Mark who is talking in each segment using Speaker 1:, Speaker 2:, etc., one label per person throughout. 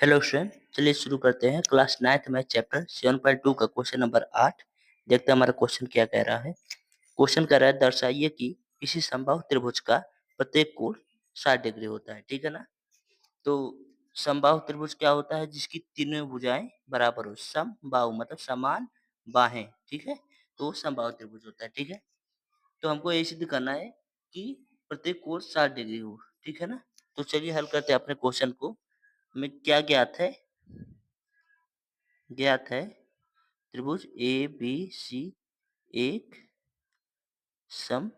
Speaker 1: Hello student, चलिए शुरू करते हैं क्लास 9th मैथ चैप्टर 7.2 का क्वेश्चन नंबर 8। देखते हैं हमारा क्वेश्चन क्या कह रहा है। क्वेश्चन कह रहा है दर्शाइए कि किसी समबाहु त्रिभुज का प्रत्येक कोण 60 डिग्री होता है। ठीक है ना। तो समबाहु त्रिभुज क्या होता है? जिसकी तीनों भुजाएं बराबर हो। समबाहु मतलब समान बाहें। ठीक है, तो वो समबाहु त्रिभुज होता है। ठीक है, तो हमको ये सिद्ध करना है कि प्रत्येक कोण 60 डिग्री हो। ठीक है ना। तो चलिए हल करते हैं अपने क्वेश्चन को। हमें क्या ज्ञात है? ज्ञात है त्रिभुज ए बी सी एक सम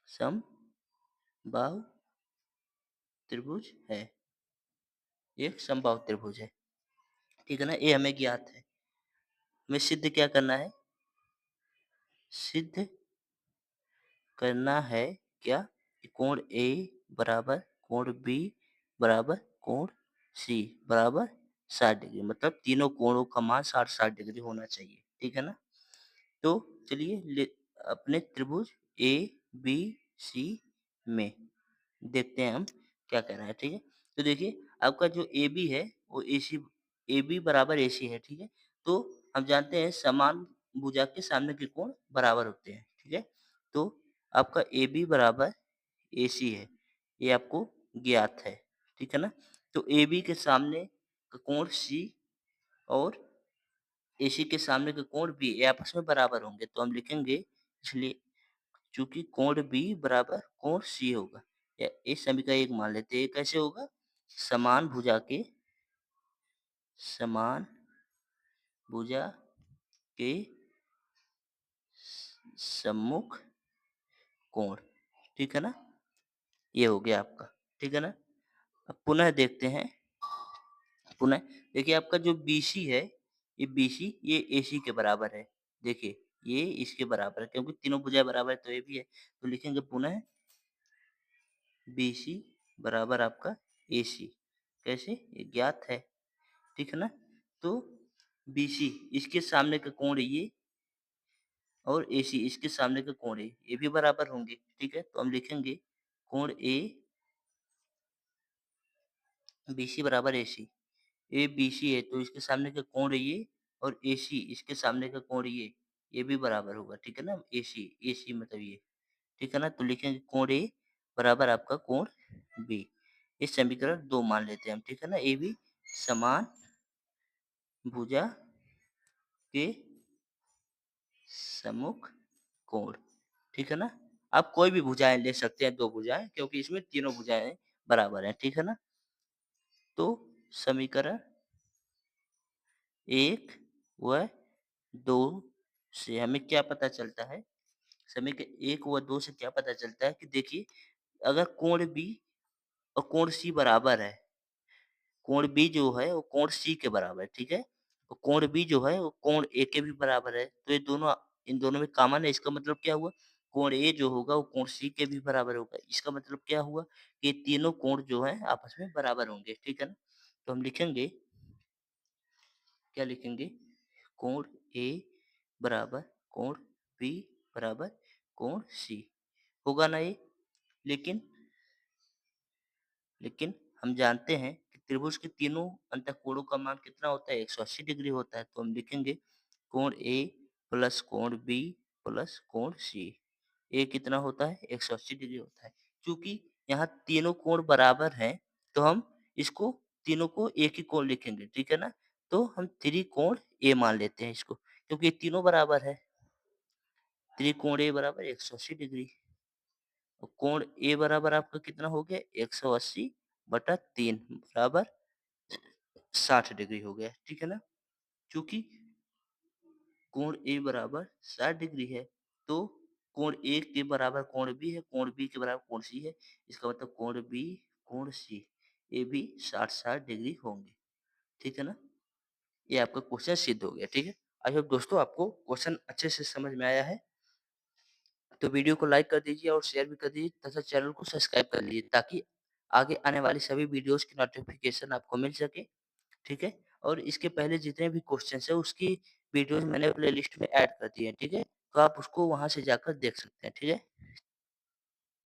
Speaker 1: समबाहु त्रिभुज है। एक समबाहु त्रिभुज है। ठीक है ना, ये हमें ज्ञात है। हमें सिद्ध क्या करना है? सिद्ध करना है क्या कि कोण ए बराबर कोण बी बराबर कोण सी बराबर 60 डिग्री, मतलब तीनों कोणों का मान 60-60 डिग्री होना चाहिए। ठीक है ना। तो चलिए अपने त्रिभुज ए बी सी में देखते हैं हम क्या कह रहा है। ठीक है, तो देखिए आपका जो ए बी है वो ए बी बराबर ए सी है। ठीक है, तो हम जानते हैं समान भुजा के सामने के कोण बराबर होते हैं। ठीक है, तो आपका ए बी बराबर ए सी है, ये आपको ज्ञात है। ठीक है ना। तो ए बी के सामने का कोण सी और एसी के सामने के कोण बी ये आपस में बराबर होंगे, तो हम लिखेंगे इसलिए चूंकि कोण बी बराबर कोण सी होगा, या इस समीकरण एक मान लेते हैं। कैसे होगा? समान भुजा के समान भुजा के सम्मुख कोण। ठीक है ना, ये हो गया आपका। ठीक है ना। अब पुनः देखते हैं। पुनः देखिए आपका जो बीसी है, ये बीसी ये एसी के बराबर है। देखिए ये इसके बराबर है क्योंकि तीनों भुजाएं बराबर है, तो ये भी है। तो लिखेंगे पुनः बीसी बराबर आपका एसी। कैसे? ये ज्ञात है। ठीक है ना। तो बीसी इसके सामने का कोण ये और एसी इसके सामने का कोण ये भी बराबर होंगे। ठीक है, तो हम लिखेंगे कोण ए बीसी बराबर एसी। ए बीसी है तो इसके सामने का कोण ये और एसी इसके सामने का कोण ये भी बराबर होगा। ठीक है ना। एसी एसी मतलब ये। ठीक है ना, तो लिखेंगे कोण ए बराबर आपका कोण बी। इस समीकरण 2 मान लेते हैं हम। ठीक है ना, ए बी समान भुजा के सम्मुख कोण। ठीक है ना। आप कोई भी भुजाएं ले सकते हैं, दो भुजाएं, क्योंकि इसमें तीनों भुजाएं बराबर हैं। ठीक है ना। तो समीकरण 1 व 2 से हमें क्या पता चलता है? समीकरण 1 व 2 से क्या पता चलता है कि देखिए अगर कोण बी और कोण सी बराबर है, कोण बी जो है वो कोण सी के बराबर है। ठीक है, और कोण बी जो है वो कोण ए के भी बराबर है, तो ये दोनों इन दोनों में कॉमन है। इसका मतलब क्या हुआ? कोण ए जो होगा वो कोण सी के भी बराबर होगा। इसका मतलब क्या हुआ कि तीनों कोण जो है आपस में बराबर होंगे। ठीक है ना। तो हम लिखेंगे, क्या लिखेंगे? कोण ए बराबर कोण बी बराबर कोण सी होगा ना ये। लेकिन लेकिन हम जानते हैं कि त्रिभुज के तीनों अंतःकोणों का मान कितना होता है? 180 डिग्री होता है। तो हम लिखेंगे कोण ए प्लस कोण बी प्लस कोण सी। ए कितना होता है? 180 डिग्री होता है। चूंकि यहाँ तीनों कोण बराबर हैं, तो हम इसको तीनों को एक ही कोण लिखेंगे। ठीक है ना। तो हम त्रिकोण ए मान लेते हैं इसको, क्योंकि ये तीनों बराबर है। त्रिकोण ए बराबर 180 डिग्री। तो कोण ए बराबर आपका कितना हो गया? 180 बटा 3 बराबर 60 डिग्री हो गया। ठीक है ना। चूंकि कोण ए बराबर 60 डिग्री है, तो कोण ए के बराबर कोण बी है, कोण बी के बराबर कोण सी है। इसका मतलब कोण बी कोण सी ये भी 60-60 डिग्री होंगे। ठीक है ना। ये आपका क्वेश्चन सिद्ध हो गया। ठीक है, आई होप दोस्तों आपको क्वेश्चन अच्छे से समझ में आया है। तो वीडियो को लाइक कर दीजिए और शेयर भी कर दीजिए तथा चैनल को सब्सक्राइब कर लीजिए, ताकि आगे आने वाली सभी वीडियोस की नोटिफिकेशन आपको मिल सके। ठीक है, और इसके पहले जितने भी क्वेश्चंस है उसकी वीडियोस मैंने प्लेलिस्ट में ऐड कर दी है। ठीक है, तो आप उसको वहां से जाकर देख सकते हैं। ठीक है।